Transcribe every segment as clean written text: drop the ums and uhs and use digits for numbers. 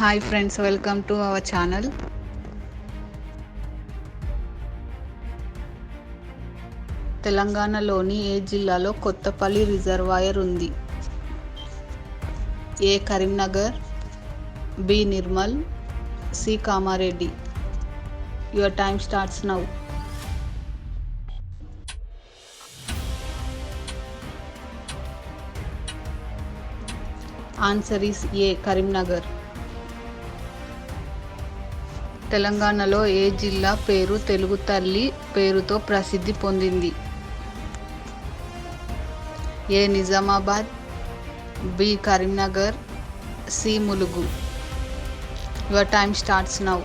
Hi friends, welcome to our channel. తెలంగాణలోని ఏ జిల్లాలో కొత్తపల్లి రిజర్వాయర్ ఉంది? A Karimnagar, B Nirmal, C Kamareddy. Your time starts now. Answer is A Karimnagar. తెలంగాణలో ఏ జిల్లా పేరు తెలుగు తల్లి పేరుతో ప్రసిద్ధి పొందింది? A Nizamabad, B Karimnagar, C Mulugu. Your time starts now.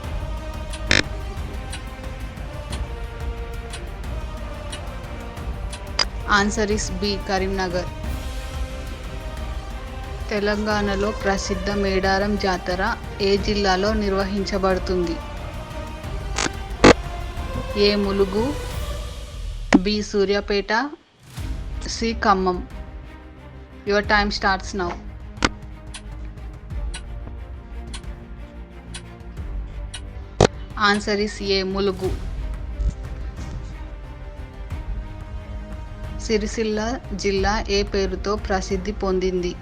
Answer is B Karimnagar. తెలంగాణలో ప్రసిద్ధ మేడారం జాతర ఏ జిల్లాలో నిర్వహించబడుతుంది? A Mulugu, B Suryapet, C Khammam. Your time starts now. Answer is A Mulugu. Sircilla జిల్లా ఏ పేరుతో ప్రసిద్ధి పొందింది?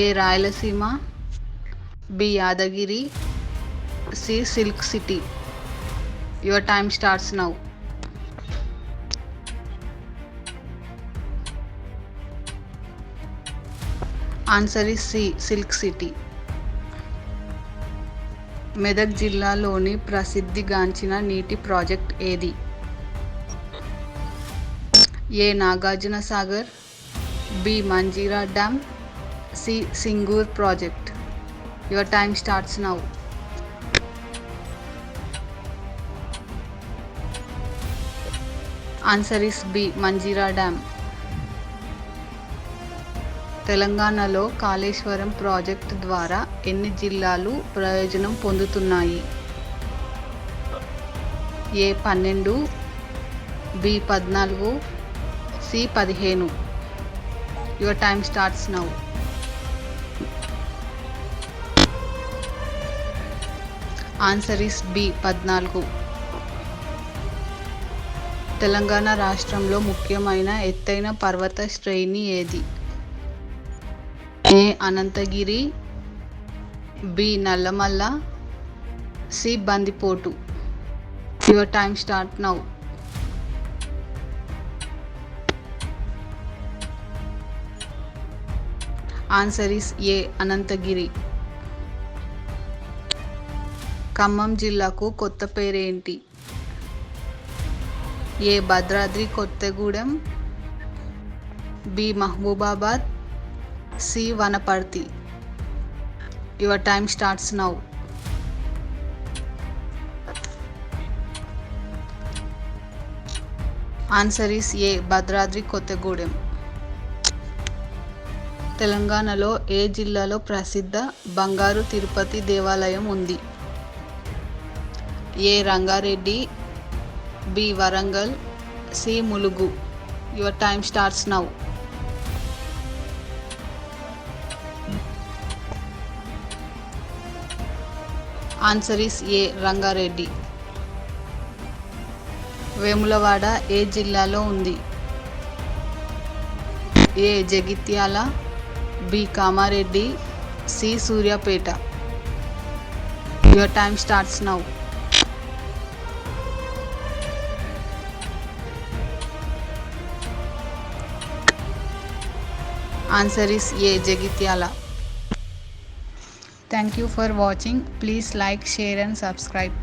A Rayalaseema, B Yadagiri, C silk city. Your time starts now. Answer is C silk city. Medak జిల్లాలోని ప్రసిద్ధిగాంచిన నీటి ప్రాజెక్ట్ ఏది? A Nagarjuna Sagar, B Manjira dam, C Singur project. Your time starts now. Answer is B Manjira dam. తెలంగాణలో కాళేశ్వరం ప్రాజెక్టు ద్వారా ఎన్ని జిల్లాలు ప్రయోజనం పొందుతున్నాయి? A 12, B 14, C 15. Your time starts now. Answer is B 14. Telangana రాష్ట్రంలో ముఖ్యమైన ఎత్తైన పర్వత శ్రేణి ఏది? A Ananthagiri, B Nallamala, C బందిపోటు. Your time start now. Answer is A Ananthagiri. Khammam జిల్లాకు కొత్త పేరేంటి? A Bhadradri Kothagudem, B Mahabubabad, C Wanaparthy. Your time starts now. Answer is A Bhadradri Kothagudem. తెలంగాణలో ఏ జిల్లాలో ప్రసిద్ధ బంగారు తిరుపతి దేవాలయం ఉంది? A Rangareddy, B Warangal, C Mulugu. Your time starts now. Answer is A Rangareddy. Vemulawada ఏ జిల్లాలో ఉంది? A Jagtial, B Kamareddy, C Suryapet. Your time starts now. Answer is A Jagitiala. Thank you for watching. Please like, share and subscribe.